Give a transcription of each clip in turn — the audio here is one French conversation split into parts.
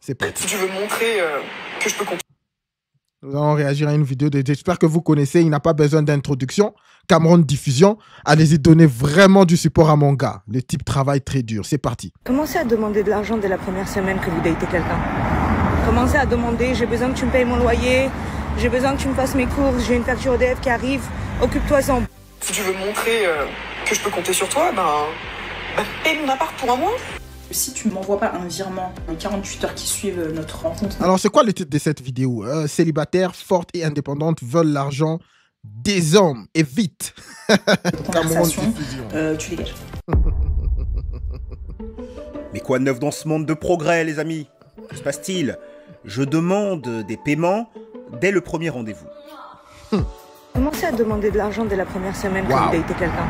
C'est parti. Si tu veux montrer que je peux compter. Nous allons réagir à une vidéo. J'espère que vous connaissez. Il n'a pas besoin d'introduction. Cameron Diffusion. Allez-y, donnez vraiment du support à mon gars. Le type travaille très dur. C'est parti. Commencez à demander de l'argent dès la première semaine que vous datez quelqu'un. Commencez à demander, j'ai besoin que tu me payes mon loyer, j'ai besoin que tu me fasses mes courses, j'ai une facture EDF qui arrive, occupe-toi-en. Si tu veux montrer que je peux compter sur toi, paye mon appart pour un mois. Si tu ne m'envoies pas un virement les 48 heures qui suivent notre rencontre... Alors, c'est quoi le titre de cette vidéo? Célibataires, fortes et indépendantes veulent l'argent des hommes. Et vite. Conversation, tu dégages. Mais quoi de neuf dans ce monde de progrès, les amis? Que se passe-t-il? Je demande des paiements dès le premier rendez-vous. Commencez à demander de l'argent dès la première semaine que Wow. vous datez quelqu'un.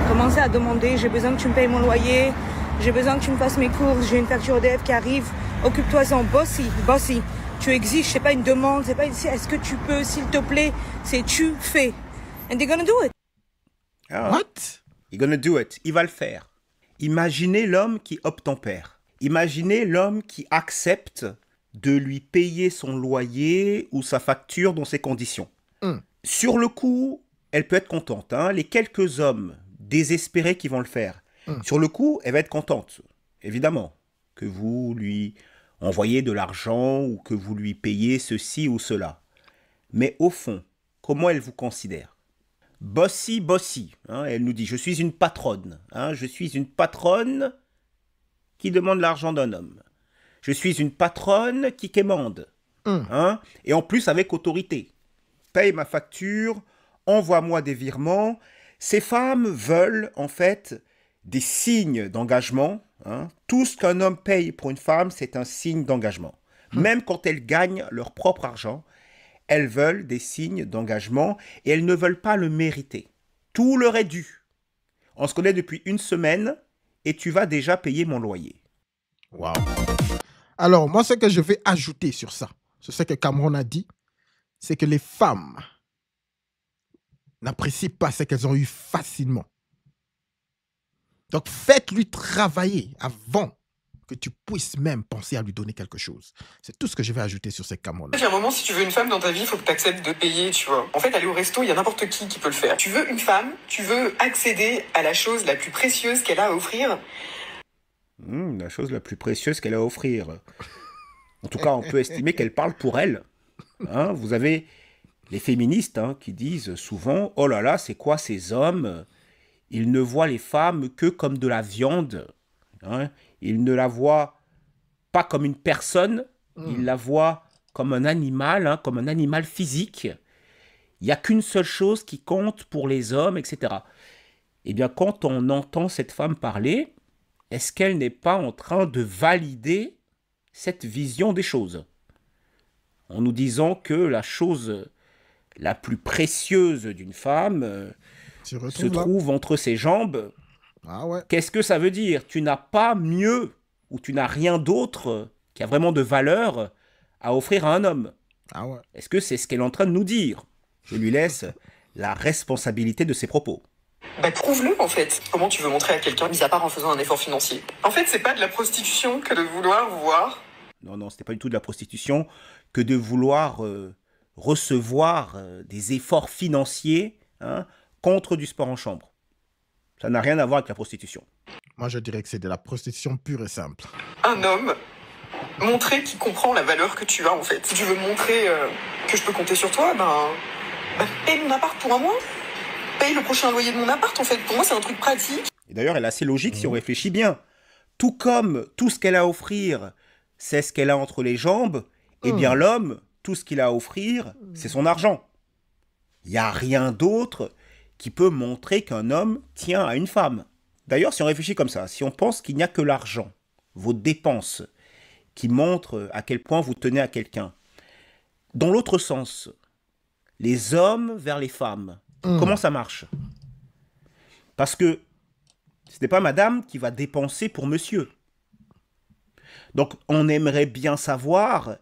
Commencez à demander, j'ai besoin que tu me payes mon loyer, j'ai besoin que tu me fasses mes courses, j'ai une facture EDF qui arrive, occupe-toi-en, bossy. Tu exiges, c'est pas une demande, c'est pas une... Est-ce que tu peux, s'il te plaît, c'est tu fais. And they're gonna do it. Ah, What? he's gonna do it. Il va le faire. Imaginez l'homme qui obtempère. Imaginez l'homme qui accepte de lui payer son loyer ou sa facture dans ces conditions. Sur le coup, elle peut être contente. Hein. Les quelques hommes désespérés qui vont le faire. Sur le coup, elle va être contente. Évidemment. Que vous lui envoyez de l'argent ou que vous lui payez ceci ou cela. Mais au fond, comment elle vous considère? Bossy. Hein, elle nous dit, je suis une patronne. Hein, je suis une patronne qui demande l'argent d'un homme. Je suis une patronne qui quémande. Hein, et en plus avec autorité. Paye ma facture, envoie-moi des virements. Ces femmes veulent en fait des signes d'engagement. Hein. Tout ce qu'un homme paye pour une femme, c'est un signe d'engagement. Même quand elles gagnent leur propre argent, elles veulent des signes d'engagement et elles ne veulent pas le mériter. Tout leur est dû. On se connaît depuis une semaine et tu vas déjà payer mon loyer. Wow. Alors, moi, ce que je vais ajouter sur ça, sur ce que Cameron a dit, c'est que les femmes n'apprécient pas ce qu'elles ont eu facilement. Donc, faites-lui travailler avant que tu puisses même penser à lui donner quelque chose. C'est tout ce que je vais ajouter sur ce Cameron. Il y a un moment, si tu veux une femme dans ta vie, il faut que tu acceptes de payer, tu vois. En fait, aller au resto, il y a n'importe qui peut le faire. Tu veux une femme, tu veux accéder à la chose la plus précieuse qu'elle a à offrir. La chose la plus précieuse qu'elle a à offrir. En tout cas, on peut estimer qu'elle parle pour elle. Hein, vous avez les féministes qui disent souvent « Oh là là, c'est quoi ces hommes? Ils ne voient les femmes que comme de la viande. Hein, ils ne la voient pas comme une personne, ils la voient comme un animal physique. Il n'y a qu'une seule chose qui compte pour les hommes, etc. » Eh bien, quand on entend cette femme parler, est-ce qu'elle n'est pas en train de valider cette vision des choses? En nous disant que la chose la plus précieuse d'une femme se trouve entre ses jambes. Ah ouais. Qu'est-ce que ça veut dire? Tu n'as pas mieux ou tu n'as rien d'autre qui a vraiment de valeur à offrir à un homme. Ah ouais. Est-ce que c'est ce qu'elle est en train de nous dire? Je lui laisse la responsabilité de ses propos. Prouve-le en fait. Comment tu veux montrer à quelqu'un, mis à part en faisant un effort financier? En fait, c'est pas de la prostitution que de vouloir voir. Non, c'était pas du tout de la prostitution que de vouloir recevoir des efforts financiers contre du sport en chambre. Ça n'a rien à voir avec la prostitution. Moi, je dirais que c'est de la prostitution pure et simple. Un homme, montrer qu'il comprend la valeur que tu as en fait. Si tu veux montrer que je peux compter sur toi, paye mon appart pour un mois. Paye le prochain loyer de mon appart en fait. Pour moi, c'est un truc pratique. Et d'ailleurs, elle est assez logique si on réfléchit bien. Tout comme tout ce qu'elle a à offrir, c'est ce qu'elle a entre les jambes, eh bien l'homme, tout ce qu'il a à offrir, c'est son argent. Il n'y a rien d'autre qui peut montrer qu'un homme tient à une femme. D'ailleurs, si on réfléchit comme ça, si on pense qu'il n'y a que l'argent, vos dépenses, qui montrent à quel point vous tenez à quelqu'un, dans l'autre sens, les hommes vers les femmes, comment ça marche? Parce que ce n'est pas madame qui va dépenser pour monsieur. Donc, on aimerait bien savoir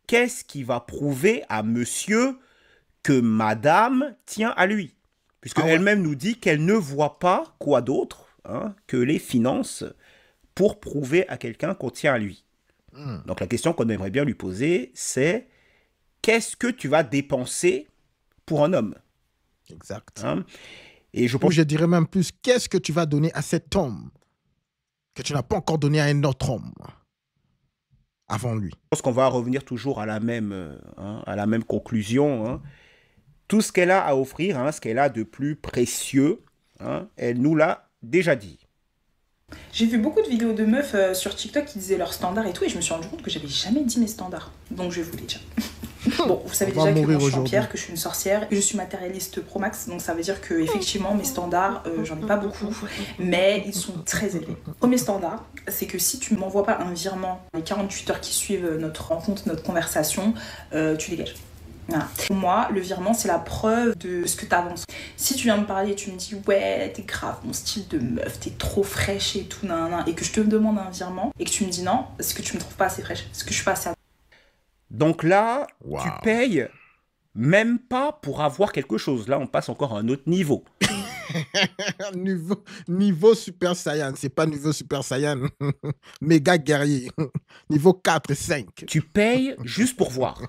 qu'est-ce qui va prouver à monsieur que madame tient à lui. Puisque elle-même nous dit qu'elle ne voit pas quoi d'autre que les finances pour prouver à quelqu'un qu'on tient à lui. Donc la question qu'on aimerait bien lui poser, c'est qu'est-ce que tu vas dépenser pour un homme? Exact. Hein? Et je Ou pense je dirais même plus, qu'est-ce que tu vas donner à cet homme que tu n'as pas encore donné à un autre homme avant lui? qu'on va revenir toujours à la même conclusion. Hein. Tout ce qu'elle a à offrir, hein, ce qu'elle a de plus précieux, hein, elle nous l'a déjà dit. J'ai vu beaucoup de vidéos de meufs sur TikTok qui disaient leurs standards et tout, et je me suis rendu compte que j'avais jamais dit mes standards. Donc je vais vous les dire. Bon, vous savez On va déjà que mourir moi, je suis en aujourd'hui. pierre, que je suis une sorcière, et je suis matérialiste pro max, donc ça veut dire que effectivement mes standards, j'en ai pas beaucoup, mais ils sont très élevés. Premier standard, c'est que si tu m'envoies pas un virement les 48 heures qui suivent notre rencontre, notre conversation, tu dégages. Voilà. Pour moi, le virement, c'est la preuve de ce que tu avances. Si tu viens me parler et tu me dis « Ouais, t'es grave, mon style de meuf, t'es trop fraîche et tout, nan, et que je te demande un virement, et que tu me dis non, est-ce que tu me trouves pas assez fraîche? Est-ce que je suis pas assez... Donc là, Wow. tu payes même pas pour avoir quelque chose. Là, on passe encore à un autre niveau. Niveau Super Saiyan, c'est pas niveau Super Saiyan. Méga guerrier. Niveau 4 et 5. Tu payes juste pour voir.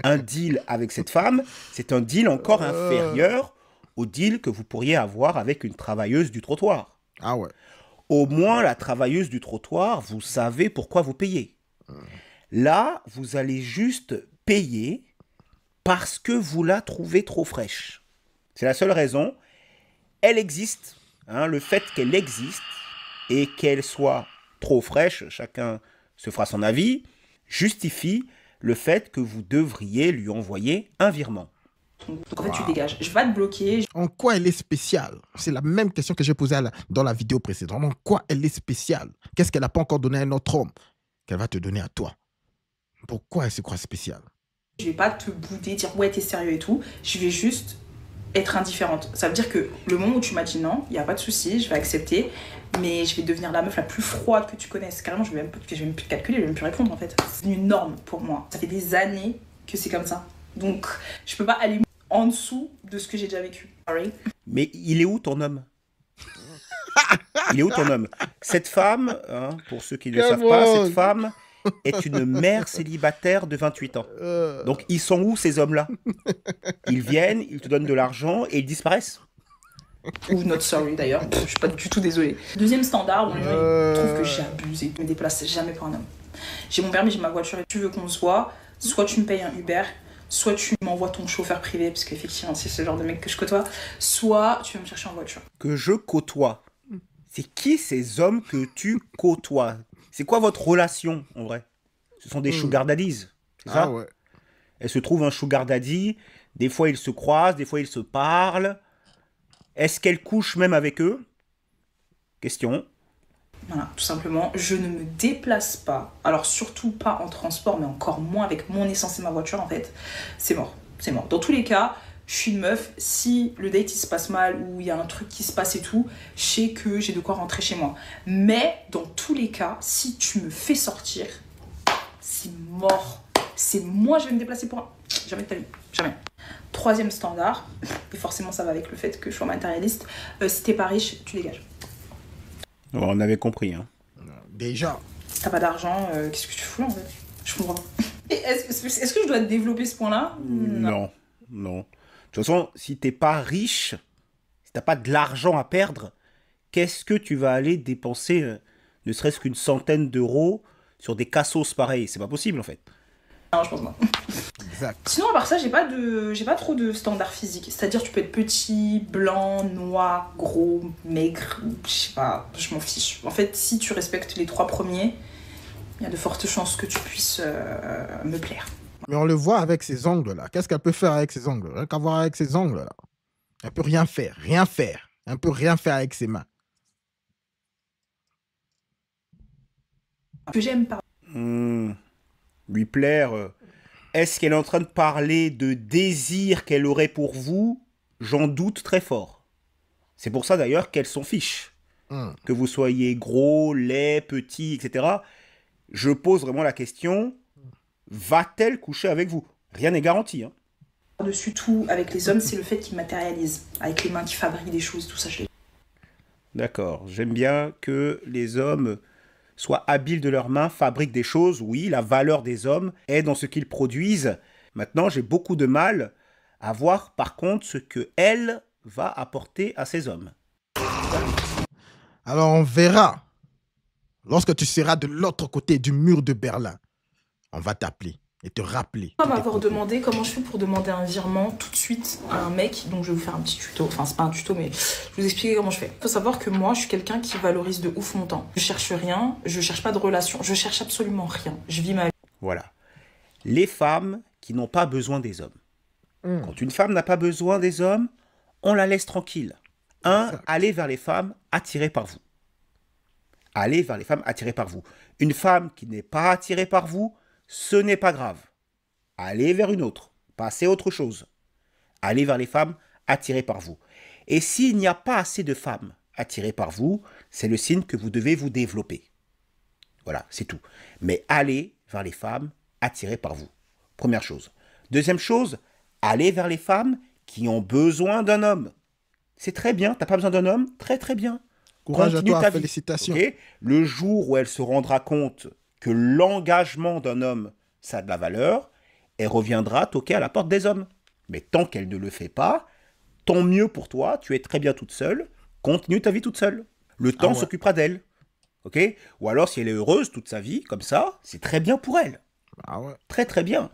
Un deal avec cette femme, c'est un deal encore inférieur au deal que vous pourriez avoir avec une travailleuse du trottoir. Ah ouais. Au moins, la travailleuse du trottoir, vous savez pourquoi vous payez. Là, vous allez juste payer parce que vous la trouvez trop fraîche. C'est la seule raison. Elle existe. Hein, le fait qu'elle existe et qu'elle soit trop fraîche, chacun se fera son avis, justifie le fait que vous devriez lui envoyer un virement. Donc en fait, tu dégages. Je vais te bloquer. En quoi elle est spéciale? C'est la même question que j'ai posée dans la vidéo précédente. En quoi elle est spéciale? Qu'est-ce qu'elle n'a pas encore donné à un autre homme qu'elle va te donner à toi? Pourquoi elle se croit spéciale? Je vais pas te bouder, dire ouais, t'es sérieux et tout. Je vais juste être indifférente. Ça veut dire que le moment où tu m'as dit non, il n'y a pas de souci, je vais accepter, mais je vais devenir la meuf la plus froide que tu connaisses. Carrément, je vais même plus te calculer, je vais même plus répondre en fait. C'est une norme pour moi. Ça fait des années que c'est comme ça. Donc, je peux pas aller en dessous de ce que j'ai déjà vécu. Sorry. Mais il est où ton homme? Il est où ton homme? Cette femme, hein, pour ceux qui ne le Come savent pas, on. cette femme est une mère célibataire de 28 ans. Donc, ils sont où ces hommes-là? Ils viennent, ils te donnent de l'argent et ils disparaissent. Ou not sorry d'ailleurs, je suis pas du tout désolée. Deuxième standard, où les gens ils trouvent que j'abuse et que je me déplace jamais pour un homme. J'ai mon permis, j'ai ma voiture et tu veux qu'on se voit, soit tu me payes un Uber, soit tu m'envoies ton chauffeur privé, parce qu'effectivement c'est ce genre de mec que je côtoie, soit tu vas me chercher en voiture. Que je côtoie. C'est qui ces hommes que tu côtoies? C'est quoi votre relation, en vrai? Ce sont des sugar daddies, c'est ça? Ah ouais. Elle se trouve un sugar daddy, des fois ils se croisent, des fois ils se parlent. Est-ce qu'elle couche même avec eux? Question. Voilà, tout simplement, je ne me déplace pas, alors surtout pas en transport, mais encore moins avec mon essence et ma voiture en fait. C'est mort, c'est mort. Dans tous les cas, je suis une meuf, si le date il se passe mal ou il y a un truc qui se passe et tout, je sais que j'ai de quoi rentrer chez moi. Mais dans tous les cas, si tu me fais sortir, c'est mort. C'est moi, je vais me déplacer pour un... Jamais de ta vie, jamais. Troisième standard, et forcément ça va avec le fait que je sois matérialiste, si t'es pas riche, tu dégages. Bon, on avait compris. Hein. Déjà. Si t'as pas d'argent, qu'est-ce que tu fous là en fait? Je comprends pas. Et est-ce que je dois développer ce point-là? Non, non. De toute façon, si t'es pas riche, si t'as pas de l'argent à perdre, qu'est-ce que tu vas aller dépenser ne serait-ce qu'une centaine d'euros sur des cassos pareils? C'est pas possible en fait. Non, je pense pas. Exact. Sinon, à part ça, j'ai pas trop de standards physiques. C'est-à-dire, tu peux être petit, blanc, noir, gros, maigre, je sais pas, je m'en fiche. En fait, si tu respectes les trois premiers, il y a de fortes chances que tu puisses me plaire. Mais on le voit avec ses ongles-là. Qu'est-ce qu'elle peut faire avec ses ongles? Rien qu'à voir avec ses ongles-là. Elle peut rien faire. Rien faire. Elle peut rien faire avec ses mains. Que j'aime pas. Lui plaire. Est-ce qu'elle est en train de parler de désir qu'elle aurait pour vous? J'en doute très fort. C'est pour ça d'ailleurs qu'elle s'en fiche. Que vous soyez gros, laid, petit, etc. Je pose vraiment la question, va-t-elle coucher avec vous? Rien n'est garanti. Hein. Par-dessus tout, avec les hommes, c'est le fait qu'ils matérialisent. Avec les mains qui fabriquent des choses, tout ça, je l'ai. D'accord. J'aime bien que les hommes soient habiles de leurs mains, fabriquent des choses. Oui, la valeur des hommes est dans ce qu'ils produisent. Maintenant, j'ai beaucoup de mal à voir par contre ce que elle va apporter à ces hommes. Alors on verra. Lorsque tu seras de l'autre côté du mur de Berlin, on va t'appeler et te rappeler. On va m'avoir demandé comment je fais pour demander un virement tout de suite à un mec. Donc je vais vous faire un petit tuto. Enfin, c'est pas un tuto, mais je vais vous expliquer comment je fais. Il faut savoir que moi, je suis quelqu'un qui valorise de ouf mon temps. Je cherche rien, je cherche pas de relation, je cherche absolument rien. Je vis ma vie. Voilà. Les femmes qui n'ont pas besoin des hommes. Quand une femme n'a pas besoin des hommes, on la laisse tranquille. Allez vers les femmes attirées par vous. Allez vers les femmes attirées par vous. Une femme qui n'est pas attirée par vous, ce n'est pas grave. Allez vers une autre. Passez à autre chose. Allez vers les femmes attirées par vous. Et s'il n'y a pas assez de femmes attirées par vous, c'est le signe que vous devez vous développer. Voilà, c'est tout. Mais allez vers les femmes attirées par vous. Première chose. Deuxième chose, allez vers les femmes qui ont besoin d'un homme. C'est très bien, t'as pas besoin d'un homme, très très bien. Courage à Continue toi, ta vie, félicitations. ok ? Le jour où elle se rendra compte que l'engagement d'un homme, ça a de la valeur, elle reviendra toquer à la porte des hommes. Mais tant qu'elle ne le fait pas, tant mieux pour toi, tu es très bien toute seule, continue ta vie toute seule. Le temps ouais. s'occupera d'elle. Ok ? Ou alors, si elle est heureuse toute sa vie, comme ça, c'est très bien pour elle. Ah ouais. Très très bien.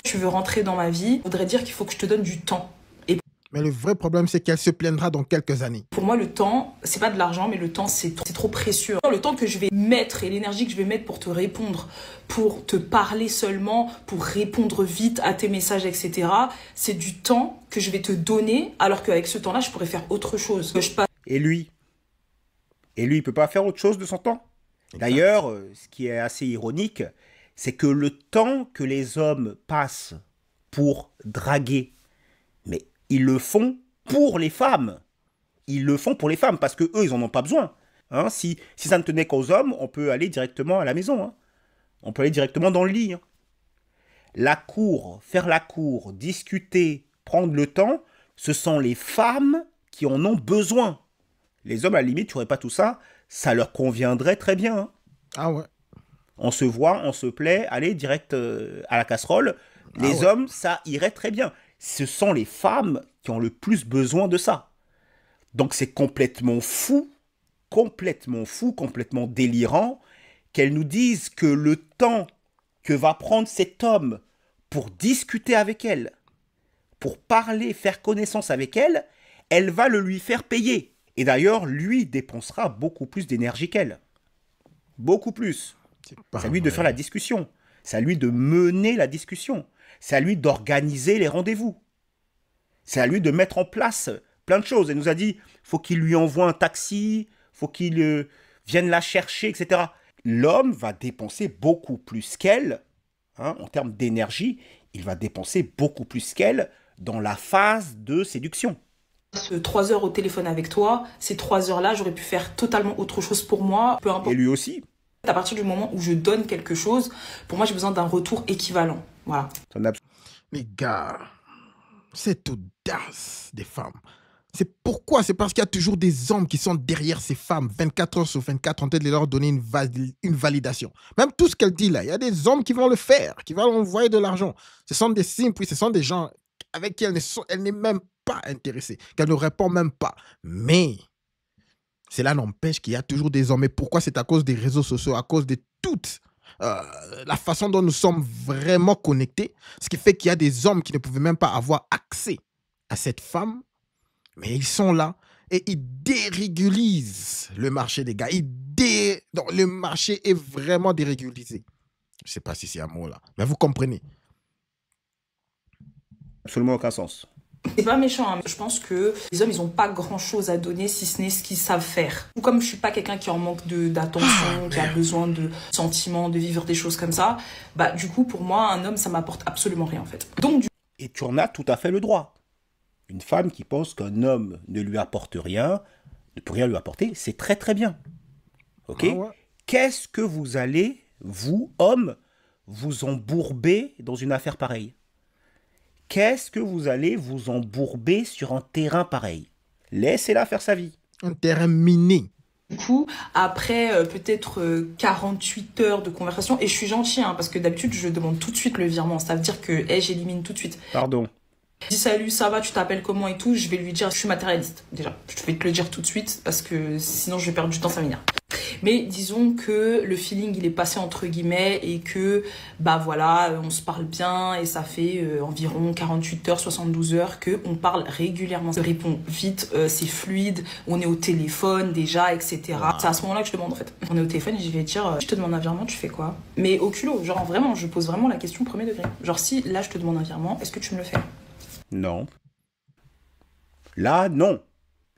Tu veux rentrer dans ma vie, voudrait dire qu'il faut que je te donne du temps. Et Mais le vrai problème, c'est qu'elle se plaindra dans quelques années. pour moi, le temps, c'est pas de l'argent, mais le temps, c'est trop précieux. Le temps que je vais mettre et l'énergie que je vais mettre pour te répondre, pour te parler seulement, pour répondre vite à tes messages, etc., c'est du temps que je vais te donner, alors qu'avec ce temps-là, je pourrais faire autre chose. Je passe Et lui, il peut pas faire autre chose de son temps. D'ailleurs, ce qui est assez ironique, c'est que le temps que les hommes passent pour draguer, mais ils le font pour les femmes. Ils le font pour les femmes, parce que eux, ils en ont pas besoin. Hein, si ça ne tenait qu'aux hommes, on peut aller directement à la maison. Hein. On peut aller directement dans le lit. Hein. La cour, faire la cour, discuter, prendre le temps, ce sont les femmes qui en ont besoin. Les hommes, à la limite, tu n'aurais pas tout ça, ça leur conviendrait très bien. Hein. Ah ouais. On se voit, on se plaît, allez, direct à la casserole. Les hommes, ça irait très bien. Ce sont les femmes qui ont le plus besoin de ça. Donc c'est complètement fou, complètement délirant qu'elles nous disent que le temps que va prendre cet homme pour discuter avec elle, pour parler, faire connaissance avec elle, elle va le lui faire payer. Et d'ailleurs, lui dépensera beaucoup plus d'énergie qu'elle. Beaucoup plus. C'est à lui de faire la discussion. C'est à lui de mener la discussion. C'est à lui d'organiser les rendez-vous. C'est à lui de mettre en place plein de choses. Elle nous a dit, faut qu'il lui envoie un taxi, faut qu'il vienne la chercher, etc. L'homme va dépenser beaucoup plus qu'elle, hein, en termes d'énergie, il va dépenser beaucoup plus qu'elle dans la phase de séduction. 3 heures au téléphone avec toi, ces 3 heures-là, j'aurais pu faire totalement autre chose pour moi, peu importe. Et lui aussi. À partir du moment où je donne quelque chose, pour moi, j'ai besoin d'un retour équivalent. Voilà. Les gars, cette audace des femmes, c'est pourquoi? C'est parce qu'il y a toujours des hommes qui sont derrière ces femmes, 24 heures sur 24, en train de leur donner une validation. Même tout ce qu'elle dit là, il y a des hommes qui vont le faire, qui vont envoyer de l'argent. Ce sont des simples, oui, ce sont des gens avec qui elle n'est même pas intéressée, qu'elle ne répond même pas. Mais cela n'empêche qu'il y a toujours des hommes. Et pourquoi? C'est à cause des réseaux sociaux, à cause de toute la façon dont nous sommes vraiment connectés. Ce qui fait qu'il y a des hommes qui ne pouvaient même pas avoir accès à cette femme. Mais ils sont là et ils dérégulisent le marché des gars. Donc, le marché est vraiment dérégulisé. Je ne sais pas si c'est un mot là, mais vous comprenez. Absolument aucun sens. C'est pas méchant, hein. Je pense que les hommes, ils ont pas grand chose à donner si ce n'est ce qu'ils savent faire. Ou comme je suis pas quelqu'un qui en manque d'attention, qui a besoin de sentiments, de vivre des choses comme ça, bah du coup pour moi un homme ça m'apporte absolument rien en fait. Donc Et tu en as tout à fait le droit. Une femme qui pense qu'un homme ne lui apporte rien, ne peut rien lui apporter, c'est très très bien. Ok ? Ah ouais. Qu'est-ce que vous allez, vous, hommes, vous embourber dans une affaire pareille ? Qu'est-ce que vous allez vous embourber sur un terrain pareil ? Laissez-la faire sa vie. Un terrain miné. Du coup, après peut-être 48 heures de conversation, et je suis gentille, hein, parce que d'habitude, je demande tout de suite le virement. Ça veut dire que j'élimine tout de suite. Pardon. Je dis salut, ça va, tu t'appelles comment et tout, je vais lui dire, je suis matérialiste, déjà. Je vais te le dire tout de suite, parce que sinon je vais perdre du temps, ça m'énerve. Mais disons que le feeling, il est passé entre guillemets, et que, bah voilà, on se parle bien, et ça fait environ 48 heures, 72 heures qu'on parle régulièrement. Je réponds vite, c'est fluide, on est au téléphone déjà, etc. Wow. C'est à ce moment-là que je demande, en fait. On est au téléphone et je vais dire, je te demande un virement, tu fais quoi? Mais au culot, genre vraiment, je pose vraiment la question premier degré. Genre si, là, je te demande un virement, est-ce que tu me le fais? Non. Là, non.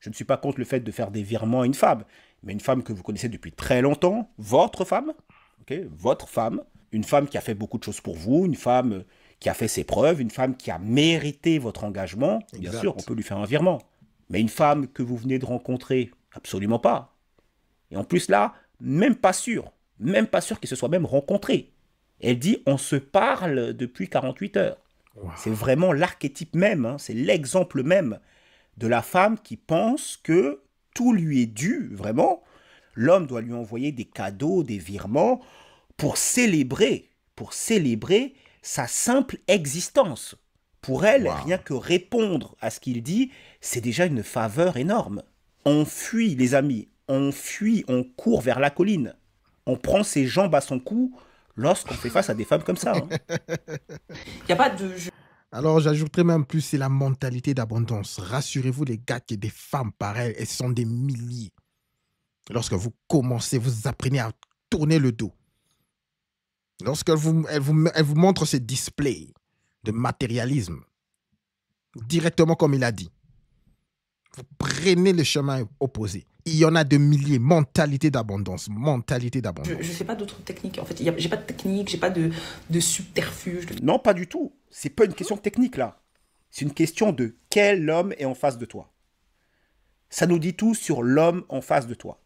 Je ne suis pas contre le fait de faire des virements à une femme. Mais une femme que vous connaissez depuis très longtemps, votre femme, okay, votre femme, une femme qui a fait beaucoup de choses pour vous, une femme qui a fait ses preuves, une femme qui a mérité votre engagement, bien sûr, on peut lui faire un virement. Mais une femme que vous venez de rencontrer, absolument pas. Et en plus là, même pas sûr qu'ils se soient même rencontrés. Elle dit, on se parle depuis 48 heures. Wow. C'est vraiment l'archétype même, hein, c'est l'exemple même de la femme qui pense que tout lui est dû, vraiment. L'homme doit lui envoyer des cadeaux, des virements pour célébrer sa simple existence. Pour elle, wow. Rien que répondre à ce qu'il dit, c'est déjà une faveur énorme. On fuit, les amis, on fuit, on court vers la colline. On prend ses jambes à son cou lorsqu'on fait face à des femmes comme ça. Hein. Y a pas de... Alors, j'ajouterais même plus, c'est la mentalité d'abondance. Rassurez-vous, les gars, que des femmes pareilles, elles sont des milliers. Lorsque vous commencez, vous apprenez à tourner le dos. Lorsqu'elles vous montrent ces displays de matérialisme, directement comme il a dit, vous prenez le chemin opposé. Il y en a de milliers. Mentalité d'abondance. Mentalité d'abondance. Je ne sais pas d'autres techniques. En fait, j'ai pas de technique, j'ai pas de subterfuge. Non, pas du tout. C'est pas une question de technique, là. C'est une question de quel homme est en face de toi. Ça nous dit tout sur l'homme en face de toi.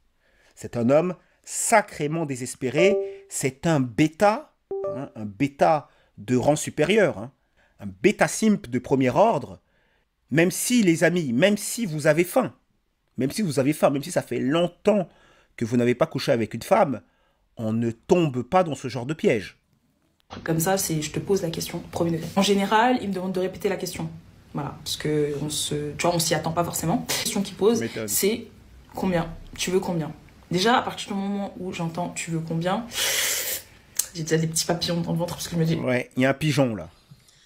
C'est un homme sacrément désespéré. C'est un bêta de rang supérieur. Hein, un bêta simp de premier ordre. Même si, les amis, même si vous avez faim, même si ça fait longtemps que vous n'avez pas couché avec une femme, on ne tombe pas dans ce genre de piège. Comme ça, je te pose la question, premier degré. En général, il me demande de répéter la question. Voilà, parce que on s'y attend pas forcément. La question qu'il pose, c'est combien? Tu veux combien? Déjà, à partir du moment où j'entends tu veux combien, j'ai déjà des petits papillons dans le ventre parce que je me dis... Ouais, il y a un pigeon là.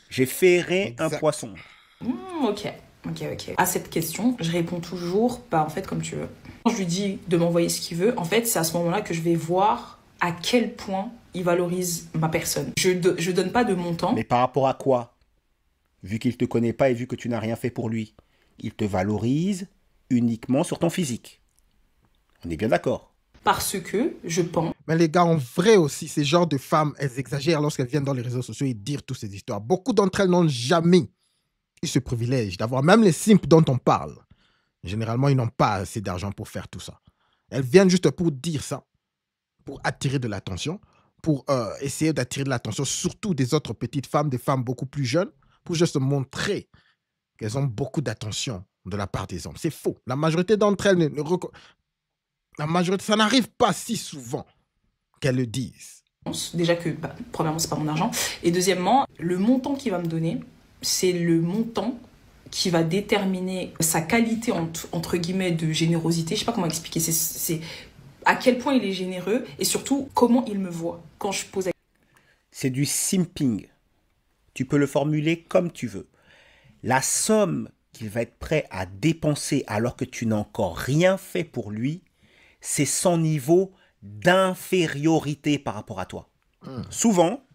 J'ai ferré un poisson. Ok. À cette question, je réponds toujours, en fait, comme tu veux. Quand je lui dis de m'envoyer ce qu'il veut, en fait, c'est à ce moment-là que je vais voir à quel point il valorise ma personne. Je donne pas de montant. Mais par rapport à quoi? Vu qu'il te connaît pas et vu que tu n'as rien fait pour lui, il te valorise uniquement sur ton physique. On est bien d'accord? Parce que je pense... Mais les gars, en vrai aussi, ces genres de femmes, elles exagèrent lorsqu'elles viennent dans les réseaux sociaux et dire toutes ces histoires. Beaucoup d'entre elles n'ont jamais eu ce privilège d'avoir, même les simples dont on parle. Généralement, ils n'ont pas assez d'argent pour faire tout ça. Elles viennent juste pour dire ça, pour attirer de l'attention, pour essayer d'attirer de l'attention, surtout des autres petites femmes, des femmes beaucoup plus jeunes, pour juste montrer qu'elles ont beaucoup d'attention de la part des hommes. C'est faux. La majorité d'entre elles la majorité, ça n'arrive pas si souvent qu'elles le disent. Déjà que, premièrement, c'est pas mon argent. Et deuxièmement, le montant qu'il va me donner, c'est le montant qui va déterminer sa qualité, entre guillemets, de générosité. Je sais pas comment expliquer. C'est à quel point il est généreux et surtout, comment il me voit quand je pose... C'est du simping. Tu peux le formuler comme tu veux. La somme qu'il va être prêt à dépenser alors que tu n'as encore rien fait pour lui, c'est son niveau d'infériorité par rapport à toi. Souvent,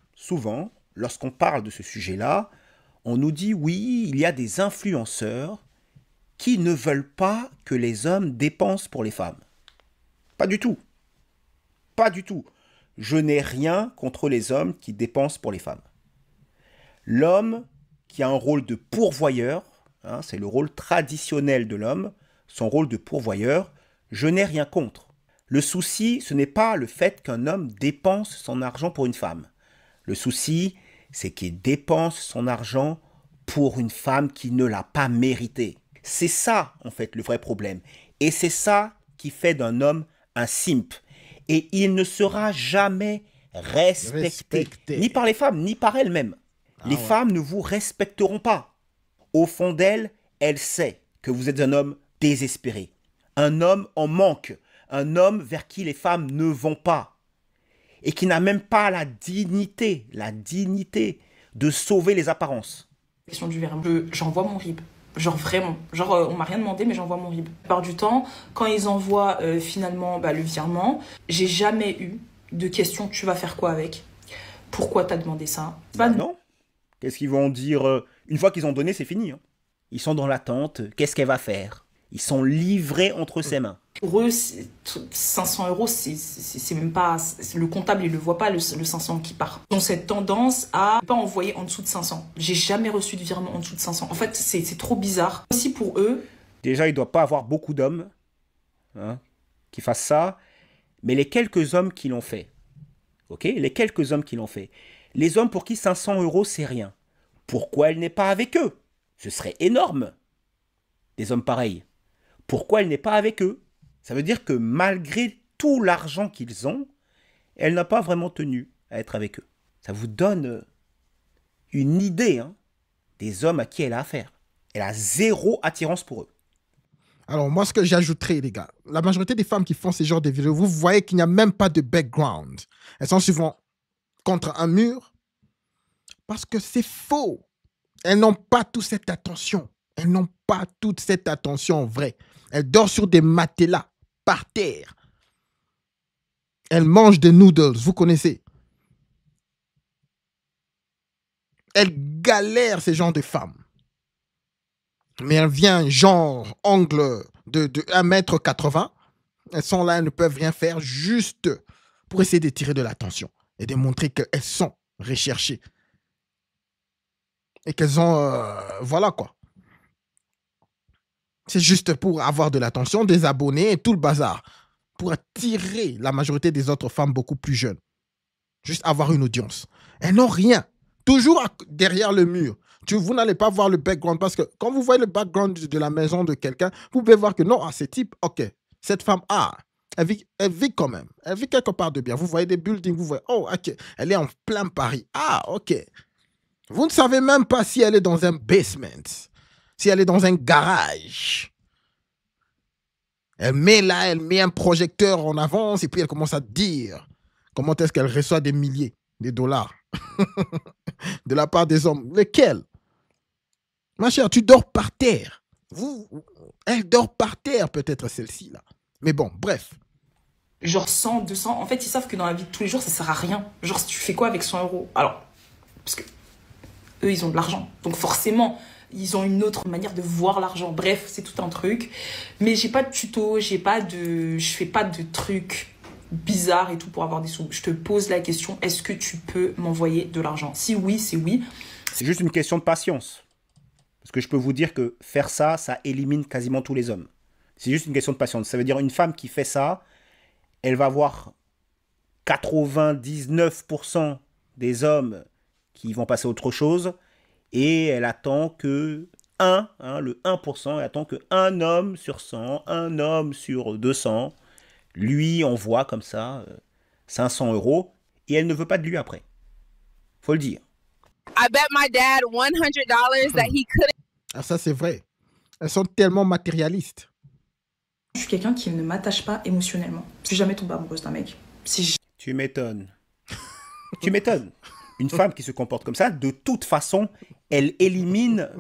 lorsqu'on parle de ce sujet-là, on nous dit, oui, il y a des influenceurs qui ne veulent pas que les hommes dépensent pour les femmes. Pas du tout. Pas du tout. Je n'ai rien contre les hommes qui dépensent pour les femmes. L'homme qui a un rôle de pourvoyeur, hein, c'est le rôle traditionnel de l'homme, son rôle de pourvoyeur, je n'ai rien contre. Le souci, ce n'est pas le fait qu'un homme dépense son argent pour une femme. Le souci, c'est qu'il dépense son argent pour une femme qui ne l'a pas mérité. C'est ça, en fait, le vrai problème. Et c'est ça qui fait d'un homme un simp. Et il ne sera jamais respecté. Ni par les femmes, ni par elles-mêmes. Les femmes ne vous respecteront pas. Au fond d'elles, elle sait que vous êtes un homme désespéré. Un homme en manque. Un homme vers qui les femmes ne vont pas. Et qui n'a même pas la dignité de sauver les apparences. Question du verbe. J'envoie mon RIB. Genre vraiment. Genre on m'a rien demandé mais j'envoie mon RIB. La plupart du temps, quand ils envoient finalement le virement, j'ai jamais eu de question tu vas faire quoi avec? Pourquoi t'as demandé ça? Non. Qu'est-ce qu'ils vont dire? Une fois qu'ils ont donné, c'est fini. Hein. Ils sont dans l'attente. Qu'est-ce qu'elle va faire? Ils sont livrés entre ses mains. Pour eux, 500 €, c'est même pas... Le comptable, il ne le voit pas, le 500 qui part. Ils ont cette tendance à ne pas envoyer en dessous de 500. J'ai jamais reçu de virement en dessous de 500. En fait, c'est trop bizarre. Aussi pour eux... Déjà, il ne doit pas avoir beaucoup d'hommes qui fassent ça. Mais les quelques hommes qui l'ont fait, les quelques hommes qui l'ont fait, les hommes pour qui 500 €, c'est rien. Pourquoi elle n'est pas avec eux? Ce serait énorme. Des hommes pareils. Pourquoi elle n'est pas avec eux? Ça veut dire que malgré tout l'argent qu'ils ont, elle n'a pas vraiment tenu à être avec eux. Ça vous donne une idée des hommes à qui elle a affaire. Elle a zéro attirance pour eux. Alors, moi, ce que j'ajouterais, les gars, la majorité des femmes qui font ce genre de vidéos, vous voyez qu'il n'y a même pas de background. Elles sont souvent contre un mur parce que c'est faux. Elles n'ont pas toute cette attention. Elles n'ont pas toute cette attention en vrai. Elles dorment sur des matelas, par terre. Elles mangent des noodles, vous connaissez. Elles galèrent, ces genres de femmes. Mais elles viennent, genre, angle de 1,80 m. Elles sont là, elles ne peuvent rien faire, juste pour essayer de tirer de l'attention et de montrer qu'elles sont recherchées. Et qu'elles ont... voilà, quoi. C'est juste pour avoir de l'attention, des abonnés et tout le bazar. Pour attirer la majorité des autres femmes beaucoup plus jeunes. Juste avoir une audience. Elles n'ont rien. Toujours derrière le mur. Vous n'allez pas voir le background parce que quand vous voyez le background de la maison de quelqu'un, vous pouvez voir que non, ce type, ok, cette femme, elle vit quand même. Elle vit quelque part de bien. Vous voyez des buildings, vous voyez, oh, ok, elle est en plein Paris. Ok. Vous ne savez même pas si elle est dans un basement, si elle est dans un garage. Elle met un projecteur en avance et puis elle commence à dire comment est-ce qu'elle reçoit des milliers de dollars de la part des hommes. Lesquels? Ma chère, tu dors par terre. Elle dort par terre, peut-être celle-ci là. Mais bon, bref. Genre 100, 200. En fait, ils savent que dans la vie de tous les jours, ça sert à rien. Genre, tu fais quoi avec 100 €? Alors, parce que eux, ils ont de l'argent. Donc forcément, ils ont une autre manière de voir l'argent. Bref, c'est tout un truc. Mais j'ai pas de tuto, je fais pas de trucs bizarres et tout pour avoir des sous. Je te pose la question, est-ce que tu peux m'envoyer de l'argent? Si oui, c'est oui. C'est juste une question de patience. Parce que je peux vous dire que faire ça, ça élimine quasiment tous les hommes. C'est juste une question de patience. Ça veut dire une femme qui fait ça, elle va avoir 99% des hommes qui vont passer à autre chose. Et elle attend que le 1%, elle attend qu'un homme sur 100, un homme sur 200, lui envoie comme ça 500 € et elle ne veut pas de lui après. Faut le dire. I bet my dad $100 that he couldn't. Ah, ça, c'est vrai. Elles sont tellement matérialistes. Je suis quelqu'un qui ne m'attache pas émotionnellement. Je suis jamais tombée amoureuse d'un mec. Tu m'étonnes. Tu m'étonnes. Une femme qui se comporte comme ça, de toute façon, elle élimine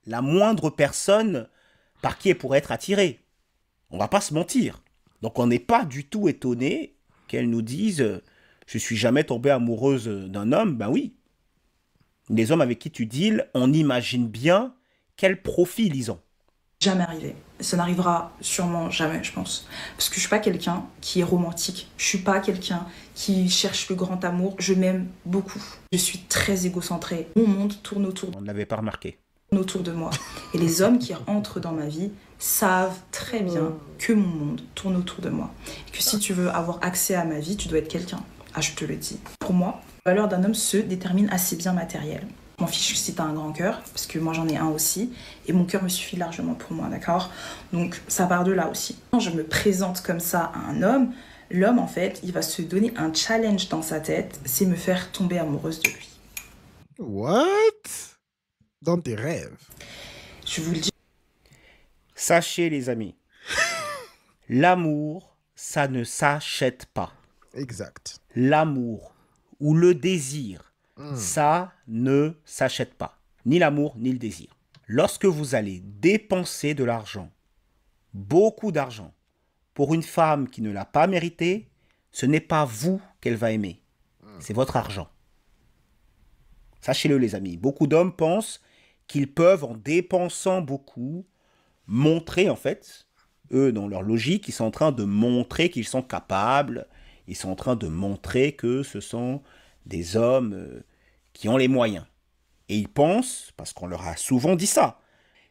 la moindre personne par qui elle pourrait être attirée. On va pas se mentir. Donc on n'est pas du tout étonné qu'elle nous dise « Je suis jamais tombée amoureuse d'un homme ». Ben oui. Les hommes avec qui tu deals, on imagine bien quel profil ils ont. Jamais arrivé. Ça n'arrivera sûrement jamais, je pense. Parce que je suis pas quelqu'un qui est romantique. Je suis pas quelqu'un qui cherche le grand amour. Je m'aime beaucoup. Je suis très égocentrée. Mon monde tourne autour On ne l'avait pas remarqué. Autour de moi. Et les hommes qui entrent dans ma vie savent très bien que mon monde tourne autour de moi. Et que si tu veux avoir accès à ma vie, tu dois être quelqu'un. Ah, je te le dis. Pour moi, la valeur d'un homme se détermine à ses biens matériels. Je m'en fiche si t'as un grand cœur, parce que moi j'en ai un aussi, et mon cœur me suffit largement pour moi, d'accord? Donc ça part de là aussi. Quand je me présente comme ça à un homme, l'homme en fait, il va se donner un challenge dans sa tête, c'est me faire tomber amoureuse de lui. What? Dans tes rêves. Je vous le dis. Sachez les amis, l'amour, ça ne s'achète pas. Exact. L'amour ou le désir, ça ne s'achète pas. Ni l'amour, ni le désir. Lorsque vous allez dépenser de l'argent, beaucoup d'argent, pour une femme qui ne l'a pas mérité, ce n'est pas vous qu'elle va aimer. C'est votre argent. Sachez-le les amis. Beaucoup d'hommes pensent qu'ils peuvent, en dépensant beaucoup, montrer en fait, eux dans leur logique, ils sont en train de montrer qu'ils sont capables, ils sont en train de montrer que ce sont des hommes qui ont les moyens. Et ils pensent, parce qu'on leur a souvent dit ça,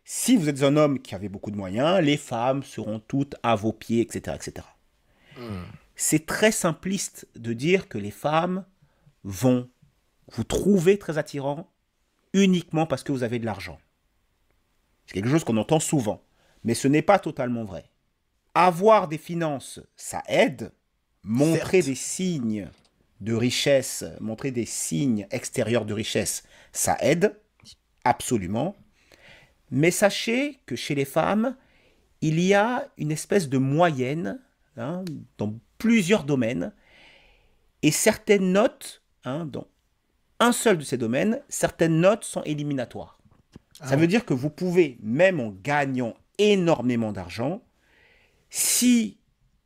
si vous êtes un homme qui avait beaucoup de moyens, les femmes seront toutes à vos pieds, etc. etc. C'est très simpliste de dire que les femmes vont vous trouver très attirant uniquement parce que vous avez de l'argent. C'est quelque chose qu'on entend souvent, mais ce n'est pas totalement vrai. Avoir des finances, ça aide. Montrer des signes de richesse, montrer des signes extérieurs de richesse, ça aide, absolument. Mais sachez que chez les femmes, il y a une espèce de moyenne dans plusieurs domaines, et certaines notes, dans un seul de ces domaines, certaines notes sont éliminatoires. Ça veut dire que vous pouvez, même en gagnant énormément d'argent, si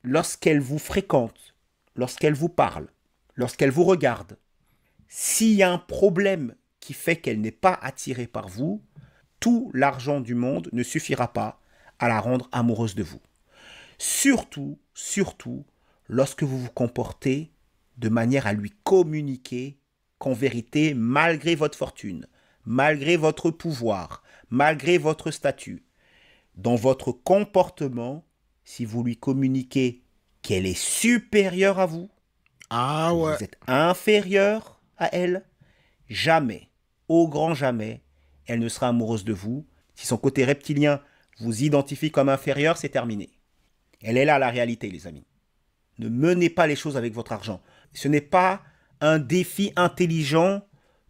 lorsqu'elle vous fréquente, lorsqu'elle vous parle, lorsqu'elle vous regarde, s'il y a un problème qui fait qu'elle n'est pas attirée par vous, tout l'argent du monde ne suffira pas à la rendre amoureuse de vous. Surtout, lorsque vous vous comportez de manière à lui communiquer qu'en vérité, malgré votre fortune, malgré votre pouvoir, malgré votre statut, dans votre comportement, si vous lui communiquez qu'elle est supérieure à vous, vous êtes inférieur à elle, jamais, au grand jamais, elle ne sera amoureuse de vous. Si son côté reptilien vous identifie comme inférieur, c'est terminé. Elle est là la réalité, les amis. Ne menez pas les choses avec votre argent. Ce n'est pas un défi intelligent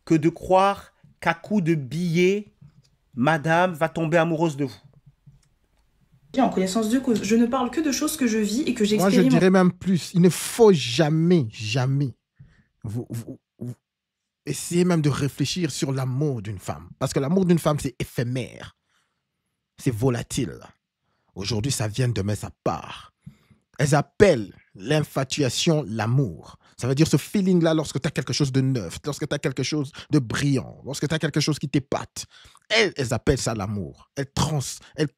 que de croire qu'à coup de billets, madame va tomber amoureuse de vous. En connaissance de cause, je ne parle que de choses que je vis et que Moi, j'expérimente. je dirais même plus. Il ne faut jamais vous essayez même de réfléchir sur l'amour d'une femme. Parce que l'amour d'une femme, c'est éphémère. C'est volatile. Aujourd'hui, ça vient, demain, ça part. Elles appellent l'infatuation l'amour. Ça veut dire ce feeling-là lorsque tu as quelque chose de neuf, lorsque tu as quelque chose de brillant, lorsque tu as quelque chose qui t'épate. Elles appellent ça l'amour. Elles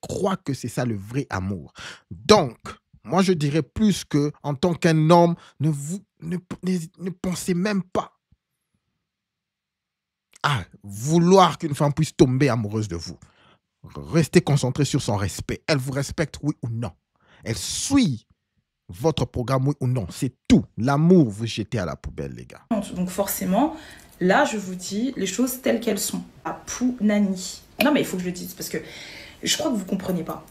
croient que c'est ça le vrai amour. Donc, moi, je dirais plus que en tant qu'un homme, ne pensez même pas à vouloir qu'une femme puisse tomber amoureuse de vous. Restez concentré sur son respect. Elle vous respecte, oui ou non. Elle suit votre programme, oui ou non. C'est tout. L'amour, vous jetez à la poubelle, les gars. Donc forcément, là, je vous dis les choses telles qu'elles sont. À Pounani. Non, mais il faut que je le dise, parce que je crois que vous ne comprenez pas.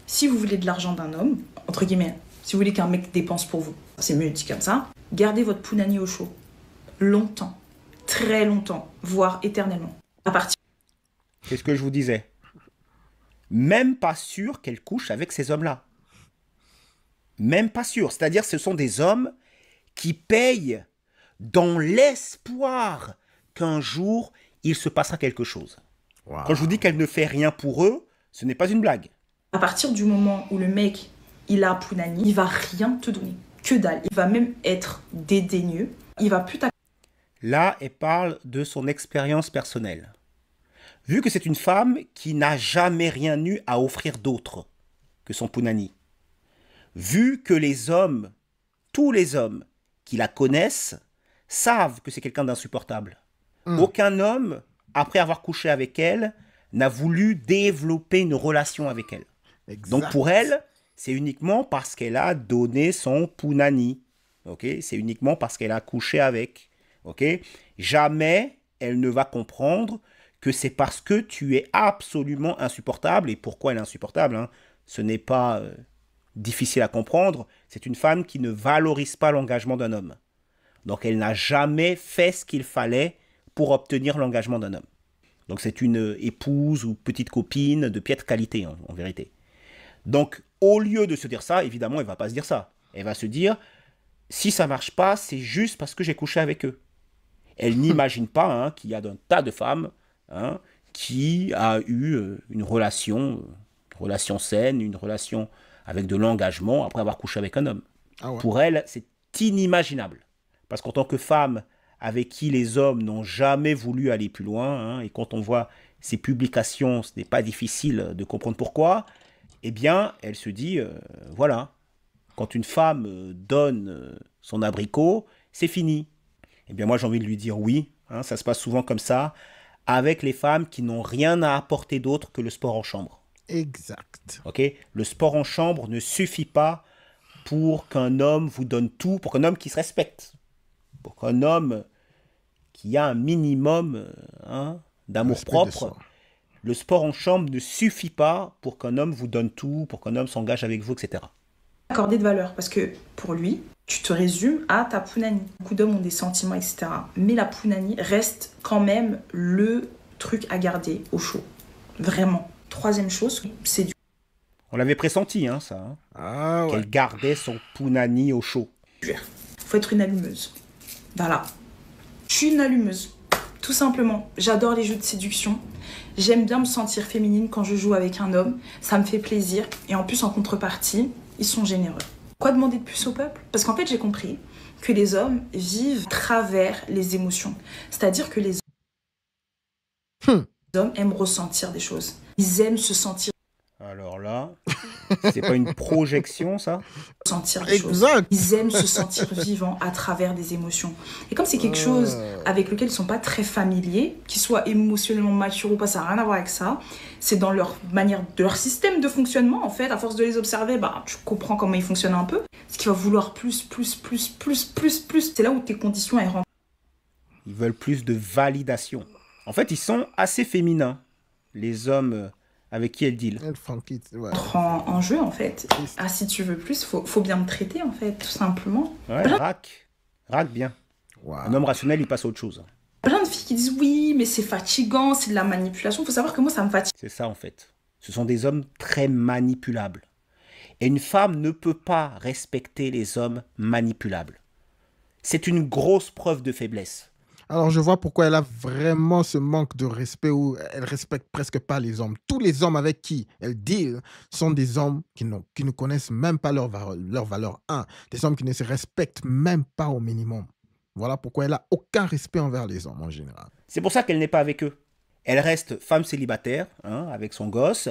Si vous voulez de l'argent d'un homme, entre guillemets, si vous voulez qu'un mec dépense pour vous, c'est mieux dit comme ça, gardez votre Pounani au chaud. Longtemps. Très longtemps. Voire éternellement. À partir... C'est ce que je vous disais. Même pas sûr qu'elle couche avec ces hommes-là. Même pas sûr. C'est-à-dire ce sont des hommes qui payent dans l'espoir qu'un jour, il se passera quelque chose. Wow. Quand je vous dis qu'elle ne fait rien pour eux, ce n'est pas une blague. À partir du moment où le mec, il a Pounani, il va rien te donner. Que dalle. Il va même être dédaigneux. Il va plus t'accorder. Là, elle parle de son expérience personnelle. Vu que c'est une femme qui n'a jamais rien eu à offrir d'autre que son Pounani. Vu que les hommes, tous les hommes qui la connaissent, savent que c'est quelqu'un d'insupportable. Aucun homme, après avoir couché avec elle, n'a voulu développer une relation avec elle. Exact. Donc pour elle, c'est uniquement parce qu'elle a donné son Pounani. Okay? C'est uniquement parce qu'elle a couché avec. Okay? Jamais elle ne va comprendre que c'est parce que tu es absolument insupportable. Et pourquoi elle est insupportable, hein, ce n'est pas difficile à comprendre. C'est une femme qui ne valorise pas l'engagement d'un homme. Donc elle n'a jamais fait ce qu'il fallait pour obtenir l'engagement d'un homme. Donc c'est une épouse ou petite copine de piètre qualité, en vérité. Donc au lieu de se dire ça, évidemment, elle ne va pas se dire ça. Elle va se dire, si ça ne marche pas, c'est juste parce que j'ai couché avec eux. Elle n'imagine pas qu'il y a un tas de femmes qui a eu une relation saine, une relation avec de l'engagement après avoir couché avec un homme. Ah ouais. Pour elle, c'est inimaginable. Parce qu'en tant que femme avec qui les hommes n'ont jamais voulu aller plus loin, et quand on voit ses publications, ce n'est pas difficile de comprendre pourquoi, eh bien, elle se dit, voilà, quand une femme donne son abricot, c'est fini. Eh bien, moi, j'ai envie de lui dire oui, ça se passe souvent comme ça, avec les femmes qui n'ont rien à apporter d'autre que le sport en chambre. Exact. Okay ? Le sport en chambre ne suffit pas pour qu'un homme vous donne tout, pour qu'un homme qui se respecte, pour qu'un homme qui a un minimum d'amour-propre. Le sport en chambre ne suffit pas pour qu'un homme vous donne tout, pour qu'un homme s'engage avec vous, etc. Accorder de valeur, parce que pour lui, tu te résumes à ta punani. Beaucoup d'hommes ont des sentiments, etc. Mais la punani reste quand même le truc à garder au chaud. Vraiment. Troisième chose, c'est du... On l'avait pressenti, ça. Ah ouais. Qu'elle gardait son punani au chaud. Faut être une allumeuse. Voilà. Je suis une allumeuse. Tout simplement. J'adore les jeux de séduction. J'aime bien me sentir féminine quand je joue avec un homme. Ça me fait plaisir. Et en plus, en contrepartie, ils sont généreux. Quoi demander de plus au peuple ? Parce qu'en fait, j'ai compris que les hommes vivent à travers les émotions. C'est-à-dire que les hommes aiment ressentir des choses. Ils aiment se sentir... Alors là, c'est pas une projection, ça ? Sentir des choses. Ils aiment se sentir vivants à travers des émotions. Et comme c'est quelque chose avec lequel ils sont pas très familiers, qu'ils soient émotionnellement matures ou pas, ça n'a rien à voir avec ça. C'est dans leur manière, de leur système de fonctionnement, en fait. À force de les observer, tu comprends comment ils fonctionnent un peu. Ce qui va vouloir plus. C'est là où tes conditions elles rentrent. Ils veulent plus de validation. En fait, ils sont assez féminins, les hommes avec qui elle deal. En jeu, en fait. Ah, si tu veux plus, faut bien me traiter, en fait, tout simplement. Ouais, rack bien. Wow. Un homme rationnel, il passe à autre chose. Plein de filles qui disent oui, mais c'est fatigant, c'est de la manipulation. Faut savoir que moi, ça me fatigue. C'est ça, en fait. Ce sont des hommes très manipulables. Et une femme ne peut pas respecter les hommes manipulables. C'est une grosse preuve de faiblesse. Alors, je vois pourquoi elle a vraiment ce manque de respect où elle respecte presque pas les hommes. Tous les hommes avec qui elle deal sont des hommes qui ne connaissent même pas leur valeur. Des hommes qui ne se respectent même pas au minimum. Voilà pourquoi elle a aucun respect envers les hommes en général. C'est pour ça qu'elle n'est pas avec eux. Elle reste femme célibataire, avec son gosse,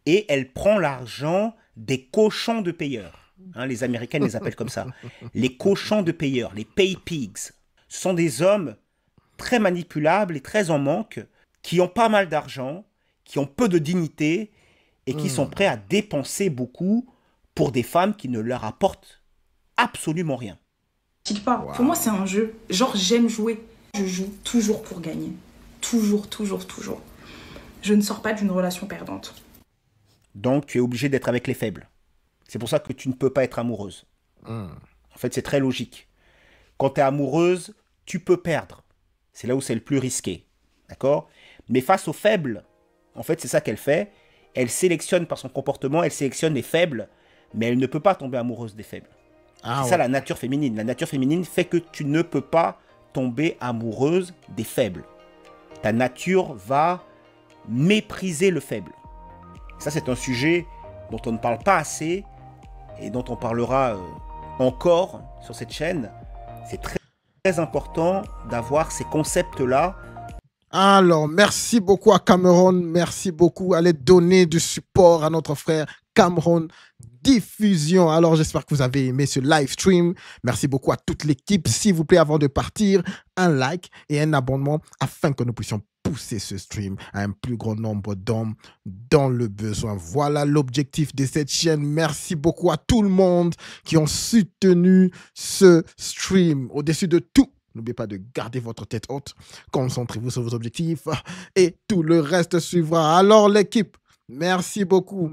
et elle prend l'argent des cochons de payeurs. Les Américains les appellent comme ça. Les cochons de payeurs, les pay pigs. Ce sont des hommes très manipulables et très en manque, qui ont pas mal d'argent, qui ont peu de dignité et qui sont prêts à dépenser beaucoup pour des femmes qui ne leur apportent absolument rien. Wow. Pour moi, c'est un jeu. Genre, j'aime jouer. Je joue toujours pour gagner. Toujours. Je ne sors pas d'une relation perdante. Donc, tu es obligé d'être avec les faibles. C'est pour ça que tu ne peux pas être amoureuse. En fait, c'est très logique. Quand tu es amoureuse, tu peux perdre. C'est là où c'est le plus risqué. D'accord ? Mais face aux faibles, en fait, c'est ça qu'elle fait. Elle sélectionne par son comportement, elle sélectionne les faibles, mais elle ne peut pas tomber amoureuse des faibles. C'est ça la nature féminine. La nature féminine fait que tu ne peux pas tomber amoureuse des faibles. Ta nature va mépriser le faible. Ça, c'est un sujet dont on ne parle pas assez et dont on parlera encore sur cette chaîne. C'est très important d'avoir ces concepts-là. Alors, merci beaucoup à Cameron. Merci beaucoup. Allez donner du support à notre frère Cameron Diffusion. Alors, j'espère que vous avez aimé ce live stream. Merci beaucoup à toute l'équipe. S'il vous plaît, avant de partir, un like et un abonnement afin que nous puissions pousser ce stream à un plus grand nombre d'hommes dans le besoin. Voilà l'objectif de cette chaîne. Merci beaucoup à tout le monde qui ont soutenu ce stream. Au-dessus de tout, N'oubliez pas de garder votre tête haute. Concentrez-vous sur vos objectifs et tout le reste suivra. Alors l'équipe, merci beaucoup.